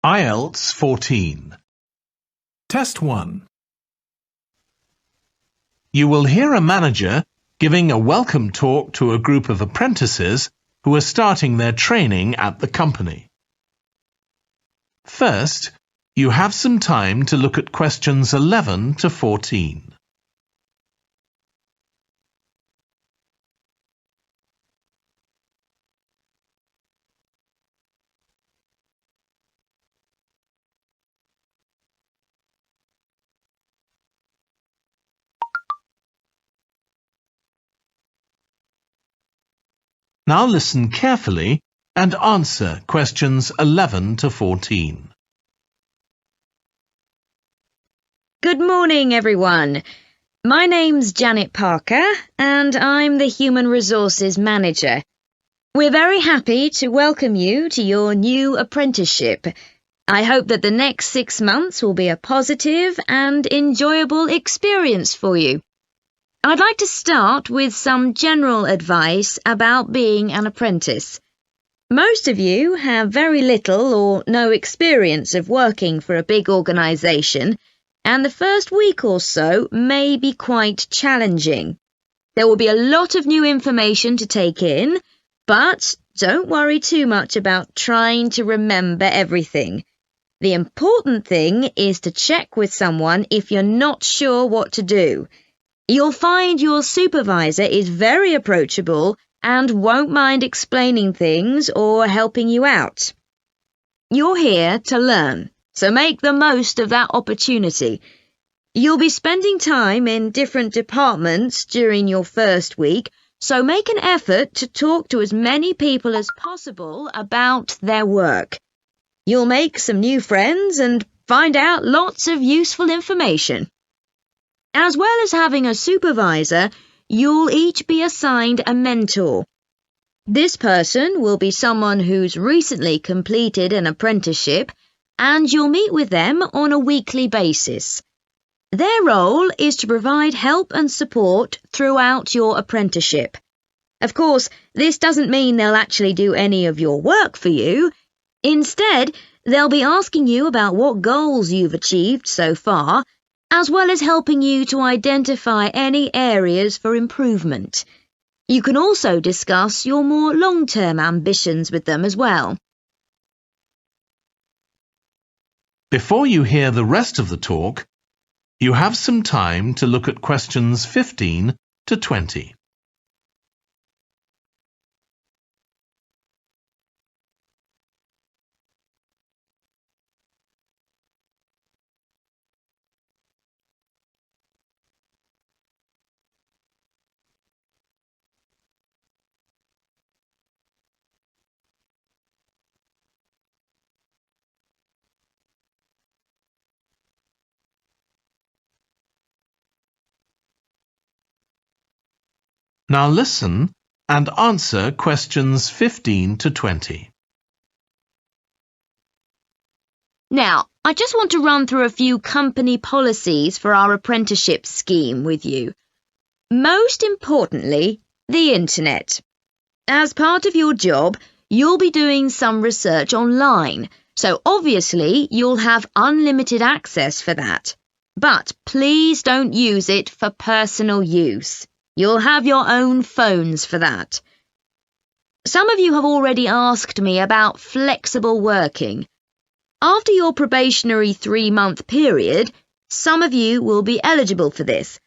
IELTS 14. Test 1. You will hear a manager giving a welcome talk to a group of apprentices who are starting their training at the company. First, you have some time to look at questions 11 to 14. Now listen carefully and answer questions 11 to 14. Good morning, everyone. My name's Janet Parker, and I'm the Human Resources Manager. We're very happy to welcome you to your new apprenticeship. I hope that the next 6 months will be a positive and enjoyable experience for you. I'd like to start with some general advice about being an apprentice. Most of you have very little or no experience of working for a big organisation, and the first week or so may be quite challenging. There will be a lot of new information to take in, but don't worry too much about trying to remember everything. The important thing is to check with someone if you're not sure what to do. You'll find your supervisor is very approachable and won't mind explaining things or helping you out. You're here to learn, so make the most of that opportunity. You'll be spending time in different departments during your first week, so make an effort to talk to as many people as possible about their work. You'll make some new friends and find out lots of useful information. As well as having a supervisor, you'll each be assigned a mentor. This person will be someone who's recently completed an apprenticeship, and you'll meet with them on a weekly basis. Their role is to provide help and support throughout your apprenticeship. Of course, this doesn't mean they'll actually do any of your work for you. Instead, they'll be asking you about what goals you've achieved so far, as well as helping you to identify any areas for improvement. You can also discuss your more long-term ambitions with them as well. Before you hear the rest of the talk, you have some time to look at questions 15 to 20. Now listen and answer questions 15 to 20. Now, I just want to run through a few company policies for our apprenticeship scheme with you. Most importantly, the internet. As part of your job, you'll be doing some research online, so obviously you'll have unlimited access for that. But please don't use it for personal use. You'll have your own phones for that. Some of you have already asked me about flexible working. After your probationary 3-month period, some of you will be eligible for this,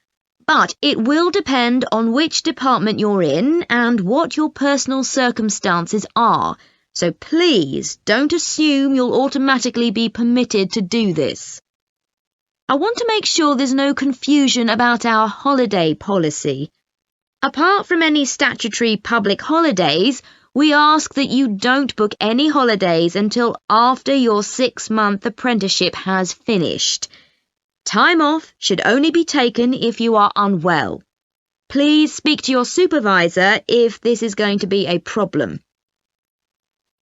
but it will depend on which department you're in and what your personal circumstances are, so please don't assume you'll automatically be permitted to do this. I want to make sure there's no confusion about our holiday policy. Apart from any statutory public holidays, we ask that you don't book any holidays until after your 6-month apprenticeship has finished. Time off should only be taken if you are unwell. Please speak to your supervisor if this is going to be a problem.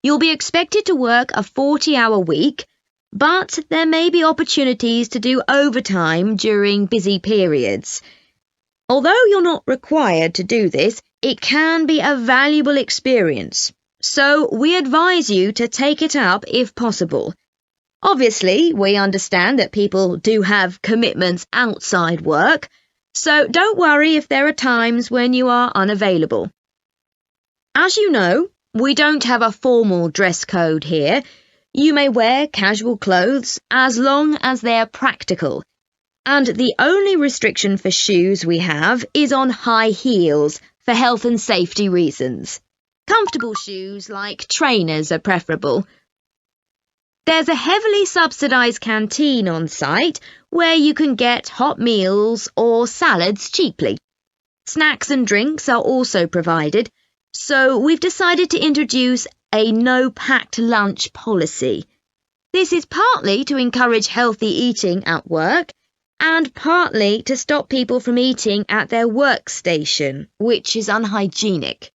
You'll be expected to work a 40-hour week, but there may be opportunities to do overtime during busy periods. Although you're not required to do this, it can be a valuable experience, so we advise you to take it up if possible. Obviously, we understand that people do have commitments outside work, so don't worry if there are times when you are unavailable. As you know, we don't have a formal dress code here. You may wear casual clothes as long as they're practical. And the only restriction for shoes we have is on high heels for health and safety reasons. Comfortable shoes like trainers are preferable. There's a heavily subsidised canteen on site where you can get hot meals or salads cheaply. Snacks and drinks are also provided, so we've decided to introduce a no-packed lunch policy. This is partly to encourage healthy eating at work and partly to stop people from eating at their workstation, which is unhygienic.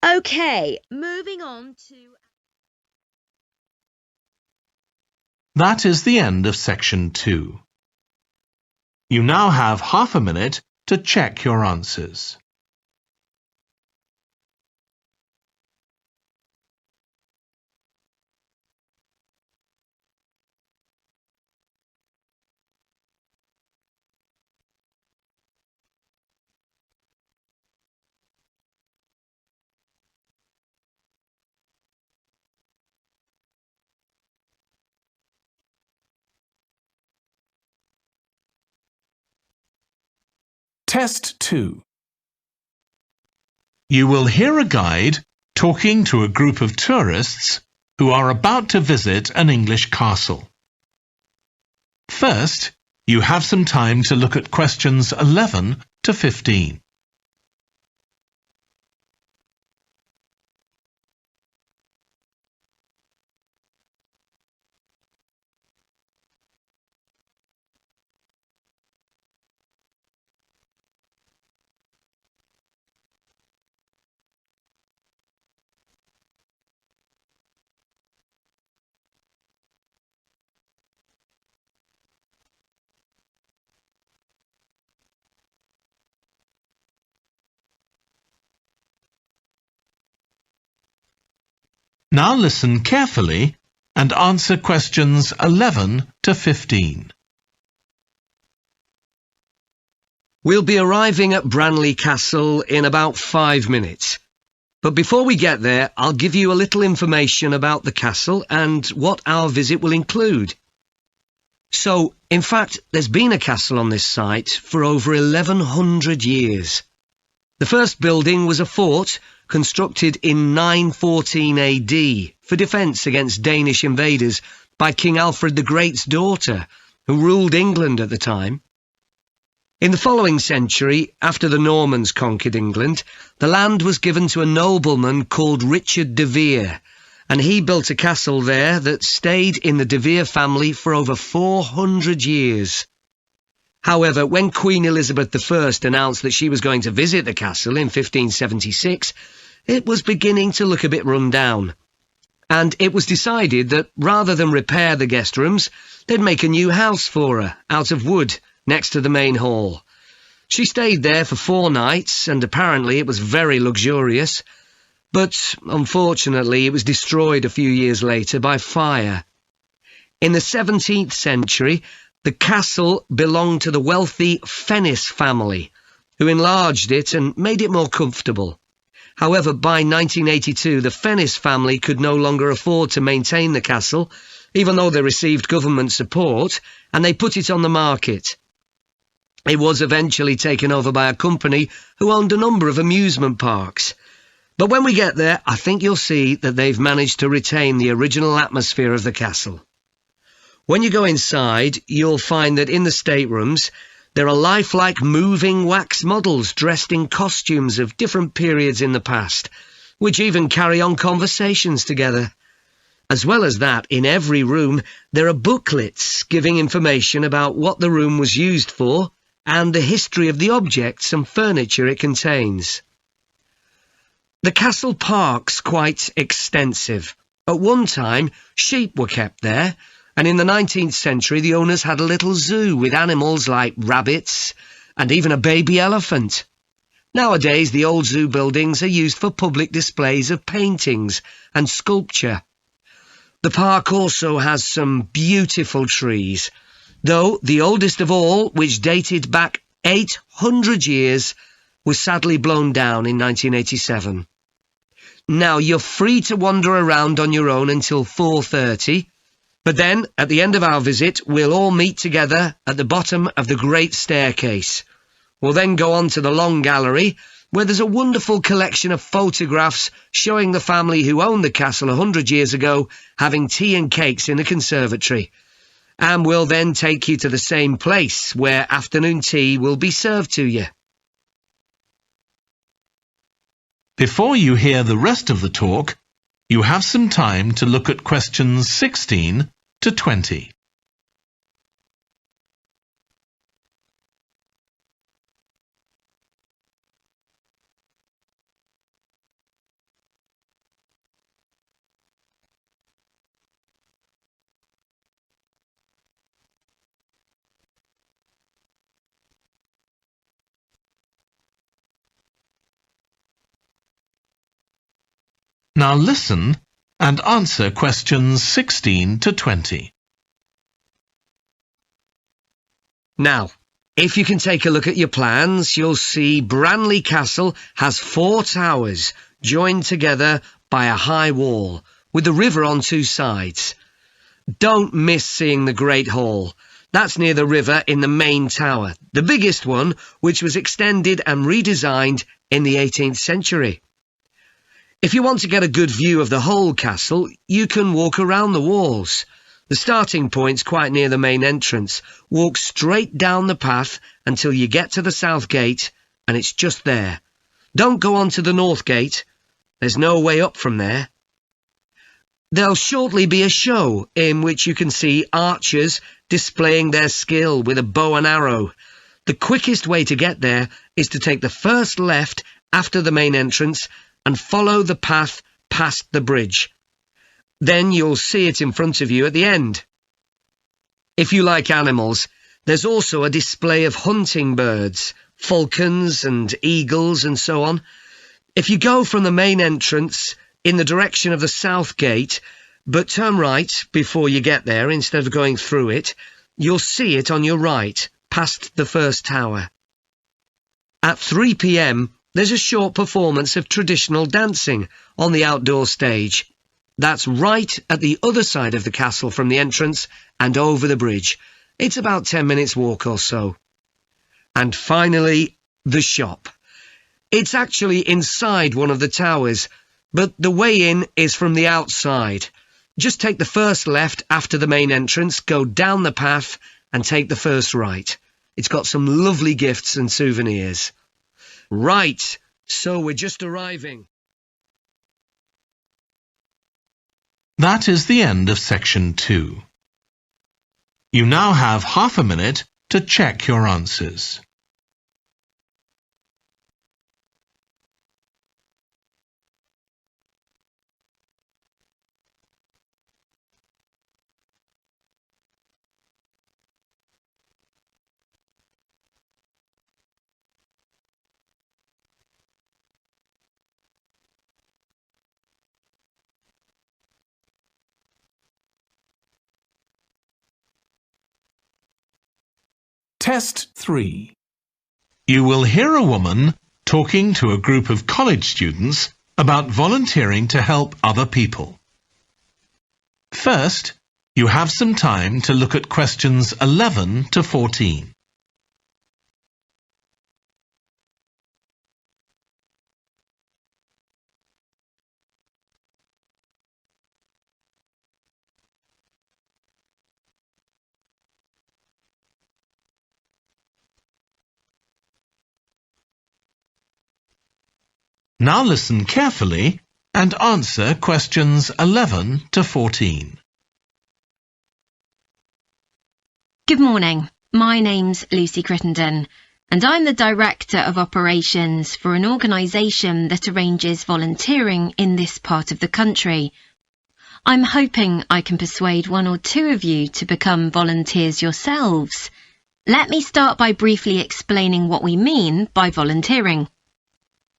Okay, moving on to... That is the end of section 2. You now have half a minute to check your answers. Test 2. You will hear a guide talking to a group of tourists who are about to visit an English castle. First, you have some time to look at questions 11 to 15. Now listen carefully and answer questions 11 to 15. We'll be arriving at Branley Castle in about 5 minutes. But before we get there, I'll give you a little information about the castle and what our visit will include. So, in fact, there's been a castle on this site for over 1100 years. The first building was a fort constructed in 914 AD for defence against Danish invaders by King Alfred the Great's daughter, who ruled England at the time. In the following century, after the Normans conquered England, the land was given to a nobleman called Richard de Vere, and he built a castle there that stayed in the de Vere family for over 400 years. However, when Queen Elizabeth I announced that she was going to visit the castle in 1576, it was beginning to look a bit run down. And it was decided that rather than repair the guest rooms, they'd make a new house for her, out of wood, next to the main hall. She stayed there for 4 nights, and apparently it was very luxurious. But, unfortunately, it was destroyed a few years later by fire. In the 17th century, the castle belonged to the wealthy Fennis family, who enlarged it and made it more comfortable. However, by 1982, the Fennis family could no longer afford to maintain the castle, even though they received government support, and they put it on the market. It was eventually taken over by a company who owned a number of amusement parks. But when we get there, I think you'll see that they've managed to retain the original atmosphere of the castle. When you go inside, you'll find that in the staterooms, there are lifelike moving wax models dressed in costumes of different periods in the past, which even carry on conversations together. As well as that, in every room, there are booklets giving information about what the room was used for and the history of the objects and furniture it contains. The castle park's quite extensive. At one time, sheep were kept there, and in the 19th century the owners had a little zoo with animals like rabbits and even a baby elephant. Nowadays the old zoo buildings are used for public displays of paintings and sculpture. The park also has some beautiful trees, though the oldest of all, which dated back 800 years, was sadly blown down in 1987. Now, you're free to wander around on your own until 4:30, but then, at the end of our visit, we'll all meet together at the bottom of the Great Staircase. We'll then go on to the Long Gallery, where there's a wonderful collection of photographs showing the family who owned the castle 100 years ago having tea and cakes in the conservatory. And we'll then take you to the same place, where afternoon tea will be served to you. Before you hear the rest of the talk, you have some time to look at questions 16 to 20. Now listen and answer questions 16 to 20. Now, if you can take a look at your plans, you'll see Branley Castle has 4 towers joined together by a high wall, with the river on 2 sides. Don't miss seeing the Great Hall. That's near the river in the main tower, the biggest one, which was extended and redesigned in the 18th century. If you want to get a good view of the whole castle, you can walk around the walls. The starting point's quite near the main entrance. Walk straight down the path until you get to the south gate, and it's just there. Don't go on to the north gate. There's no way up from there. There'll shortly be a show in which you can see archers displaying their skill with a bow and arrow. The quickest way to get there is to take the first left after the main entrance and follow the path past the bridge. Then you'll see it in front of you at the end. If you like animals, there's also a display of hunting birds, falcons and eagles and so on. If you go from the main entrance in the direction of the south gate, but turn right before you get there instead of going through it, you'll see it on your right, past the first tower. At 3 p.m, there's a short performance of traditional dancing on the outdoor stage. That's right at the other side of the castle from the entrance and over the bridge. It's about 10 minutes walk or so. And finally, the shop. It's actually inside one of the towers, but the way in is from the outside. Just take the first left after the main entrance, go down the path and take the first right. It's got some lovely gifts and souvenirs. Right, so we're just arriving. That is the end of section 2. You now have half a minute to check your answers. Test 3. You will hear a woman talking to a group of college students about volunteering to help other people. First, you have some time to look at questions 11 to 14. Now listen carefully and answer questions 11 to 14. Good morning. My name's Lucy Crittenden, and I'm the Director of Operations for an organisation that arranges volunteering in this part of the country. I'm hoping I can persuade 1 or 2 of you to become volunteers yourselves. Let me start by briefly explaining what we mean by volunteering.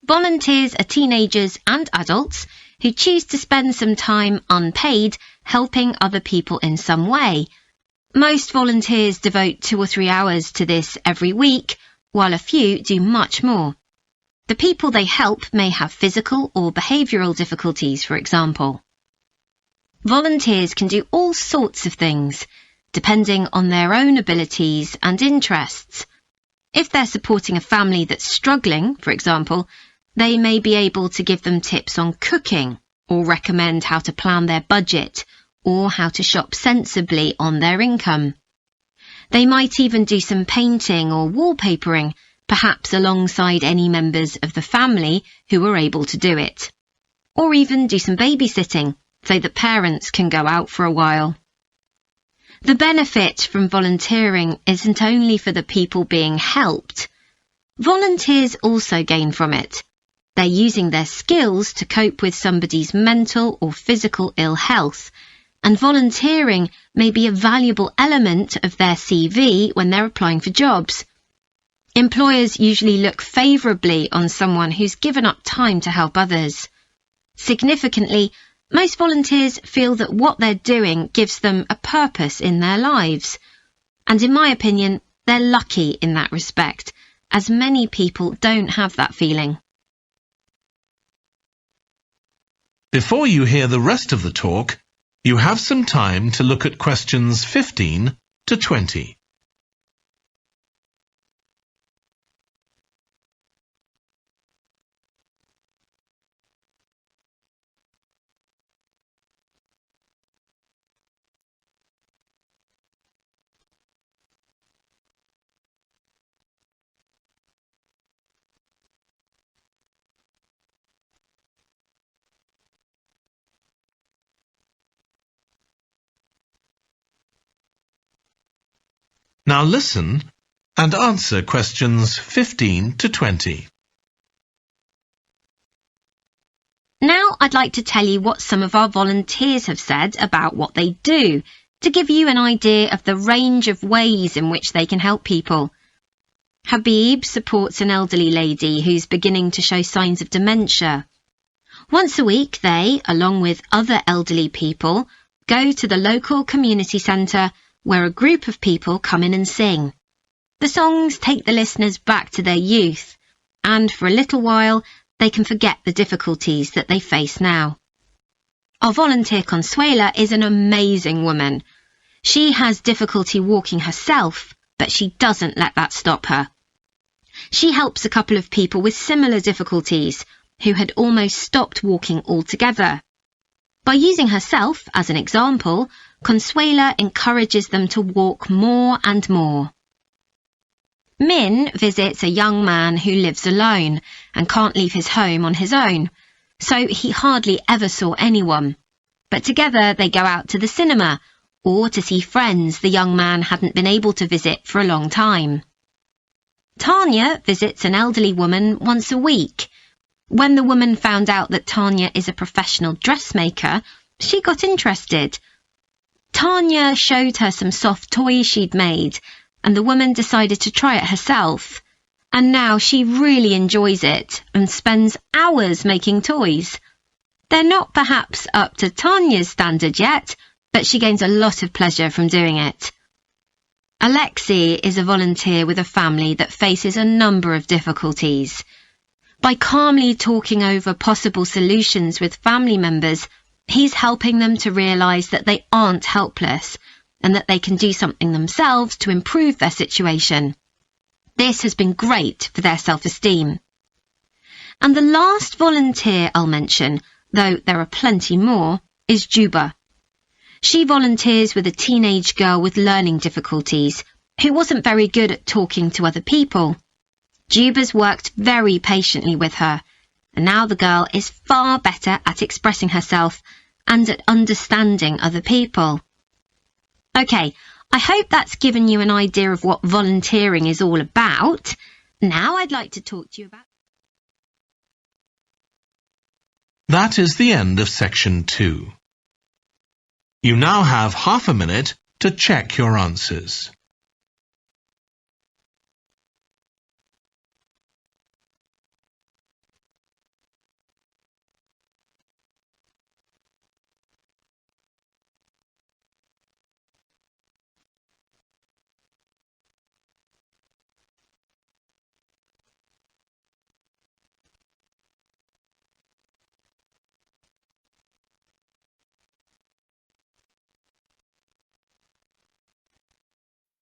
Volunteers are teenagers and adults who choose to spend some time unpaid helping other people in some way. Most volunteers devote 2 or 3 hours to this every week, while a few do much more. The people they help may have physical or behavioural difficulties, for example. Volunteers can do all sorts of things, depending on their own abilities and interests. If they're supporting a family that's struggling, for example, they may be able to give them tips on cooking, or recommend how to plan their budget, or how to shop sensibly on their income. They might even do some painting or wallpapering, perhaps alongside any members of the family who are able to do it. Or even do some babysitting, so that parents can go out for a while. The benefit from volunteering isn't only for the people being helped. Volunteers also gain from it. They're using their skills to cope with somebody's mental or physical ill health, and volunteering may be a valuable element of their CV when they're applying for jobs. Employers usually look favourably on someone who's given up time to help others. Significantly, most volunteers feel that what they're doing gives them a purpose in their lives. And in my opinion, they're lucky in that respect, as many people don't have that feeling. Before you hear the rest of the talk, you have some time to look at questions 15 to 20. Now listen and answer questions 15 to 20. Now I'd like to tell you what some of our volunteers have said about what they do, to give you an idea of the range of ways in which they can help people. Habib supports an elderly lady who's beginning to show signs of dementia. Once a week they, along with other elderly people, go to the local community centre where a group of people come in and sing. The songs take the listeners back to their youth, and for a little while they can forget the difficulties that they face now. Our volunteer Consuela is an amazing woman. She has difficulty walking herself, but she doesn't let that stop her. She helps a couple of people with similar difficulties who had almost stopped walking altogether. By using herself as an example, Consuela encourages them to walk more and more. Min visits a young man who lives alone and can't leave his home on his own, so he hardly ever saw anyone. But together they go out to the cinema or to see friends the young man hadn't been able to visit for a long time. Tanya visits an elderly woman once a week. When the woman found out that Tanya is a professional dressmaker, she got interested. Tanya showed her some soft toys she'd made, and the woman decided to try it herself. And now she really enjoys it and spends hours making toys. They're not perhaps up to Tanya's standard yet, but she gains a lot of pleasure from doing it. Alexi is a volunteer with a family that faces a number of difficulties. By calmly talking over possible solutions with family members, he's helping them to realise that they aren't helpless and that they can do something themselves to improve their situation. This has been great for their self-esteem. And the last volunteer I'll mention, though there are plenty more, is Juba. She volunteers with a teenage girl with learning difficulties who wasn't very good at talking to other people. Juba's worked very patiently with her, and now the girl is far better at expressing herself and at understanding other people. OK, I hope that's given you an idea of what volunteering is all about. Now I'd like to talk to you about... That is the end of section 2. You now have half a minute to check your answers.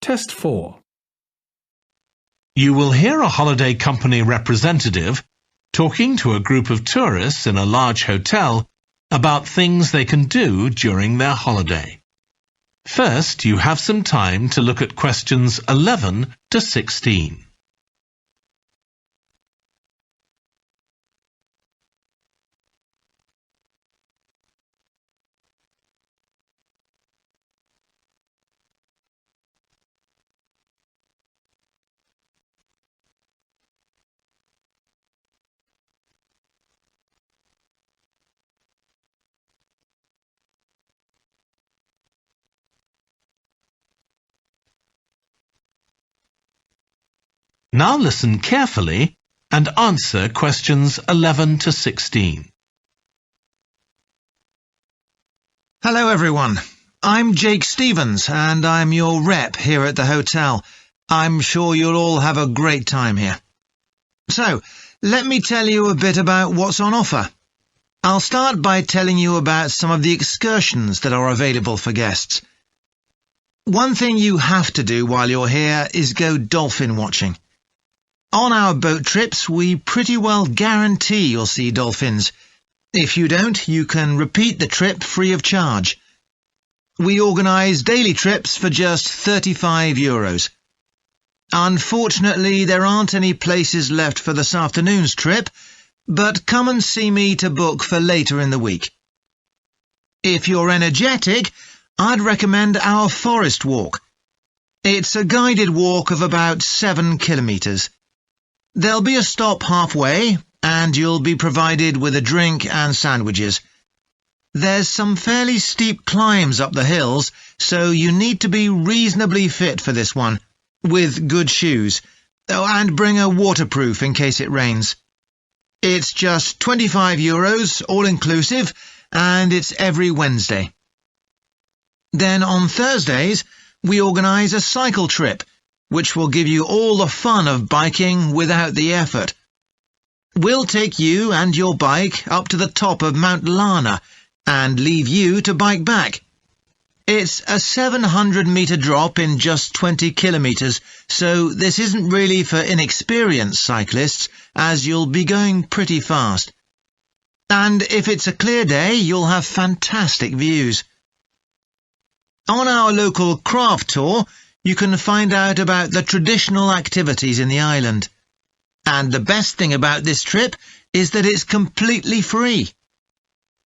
Test 4. You will hear a holiday company representative talking to a group of tourists in a large hotel about things they can do during their holiday. First, you have some time to look at questions 11 to 16. Now listen carefully and answer questions 11 to 16. Hello everyone, I'm Jake Stevens and I'm your rep here at the hotel. I'm sure you'll all have a great time here. So, let me tell you a bit about what's on offer. I'll start by telling you about some of the excursions that are available for guests. One thing you have to do while you're here is go dolphin watching. On our boat trips, we pretty well guarantee you'll see dolphins. If you don't, you can repeat the trip free of charge. We organise daily trips for just €35. Unfortunately, there aren't any places left for this afternoon's trip, but come and see me to book for later in the week. If you're energetic, I'd recommend our forest walk. It's a guided walk of about 7 kilometres. There'll be a stop halfway, and you'll be provided with a drink and sandwiches. There's some fairly steep climbs up the hills, so you need to be reasonably fit for this one, with good shoes. Oh, and bring a waterproof in case it rains. It's just €25, all-inclusive, and it's every Wednesday. Then on Thursdays, we organise a cycle trip, which will give you all the fun of biking without the effort. We'll take you and your bike up to the top of Mount Lana and leave you to bike back. It's a 700-metre drop in just 20 kilometres, so this isn't really for inexperienced cyclists, as you'll be going pretty fast. And if it's a clear day, you'll have fantastic views. On our local craft tour, you can find out about the traditional activities in the island. And the best thing about this trip is that it's completely free.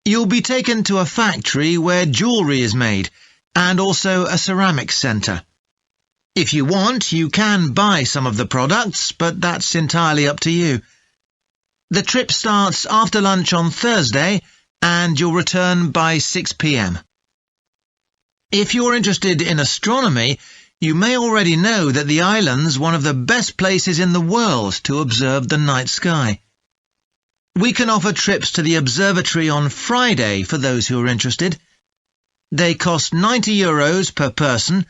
You'll be taken to a factory where jewellery is made, and also a ceramics centre. If you want, you can buy some of the products, but that's entirely up to you. The trip starts after lunch on Thursday, and you'll return by 6 p.m. If you're interested in astronomy, you may already know that the island's one of the best places in the world to observe the night sky. We can offer trips to the observatory on Friday for those who are interested. They cost €90 per person,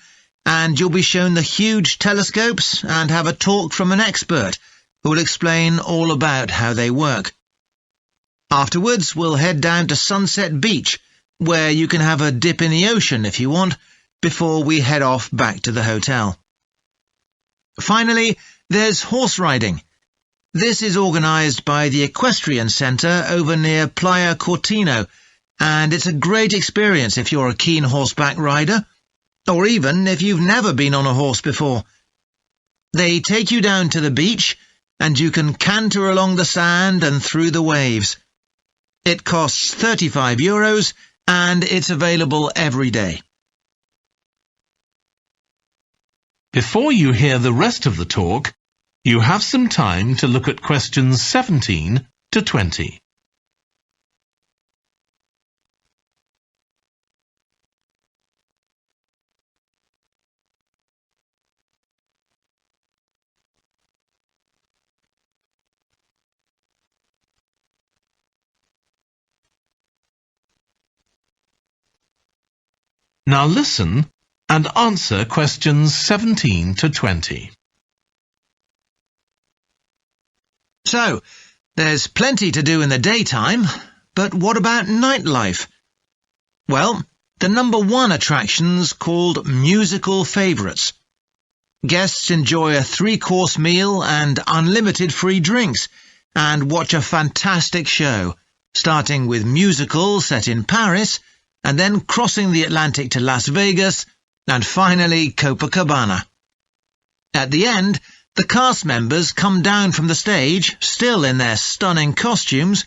and you'll be shown the huge telescopes and have a talk from an expert who will explain all about how they work. Afterwards, we'll head down to Sunset Beach, where you can have a dip in the ocean if you want, before we head off back to the hotel. Finally, there's horse riding. This is organised by the Equestrian Centre over near Playa Cortino, and it's a great experience if you're a keen horseback rider, or even if you've never been on a horse before. They take you down to the beach, and you can canter along the sand and through the waves. It costs €35, and it's available every day. Before you hear the rest of the talk, you have some time to look at questions 17 to 20. Now listen and answer questions 17 to 20. So, there's plenty to do in the daytime, but what about nightlife? Well, the number one attraction's called Musical Favourites. Guests enjoy a 3-course meal and unlimited free drinks, and watch a fantastic show, starting with musicals set in Paris, and then crossing the Atlantic to Las Vegas, and finally Copacabana. At the end, the cast members come down from the stage, still in their stunning costumes,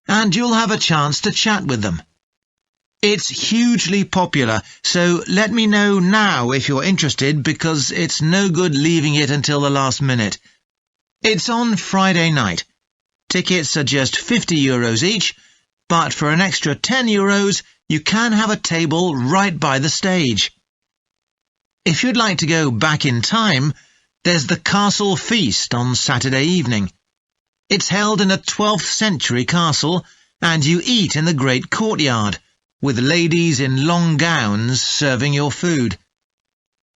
and you'll have a chance to chat with them. It's hugely popular, so let me know now if you're interested, because it's no good leaving it until the last minute. It's on Friday night. Tickets are just €50 each, but for an extra €10 you can have a table right by the stage. If you'd like to go back in time, there's the Castle Feast on Saturday evening. It's held in a 12th century castle, and you eat in the great courtyard, with ladies in long gowns serving your food.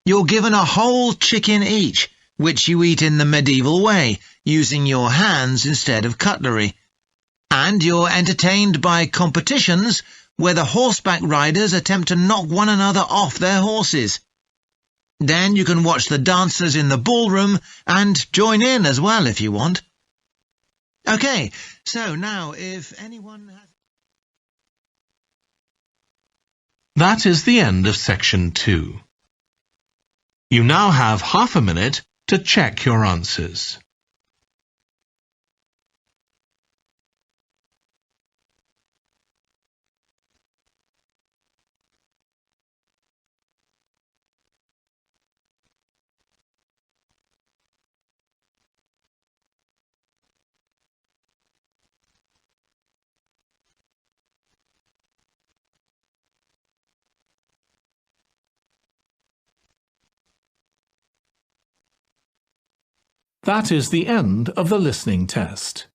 You're given a whole chicken each, which you eat in the medieval way, using your hands instead of cutlery. And you're entertained by competitions where the horseback riders attempt to knock one another off their horses. Then you can watch the dancers in the ballroom and join in as well if you want. Okay, so now if anyone has... That is the end of section 2. You now have half a minute to check your answers. That is the end of the listening test.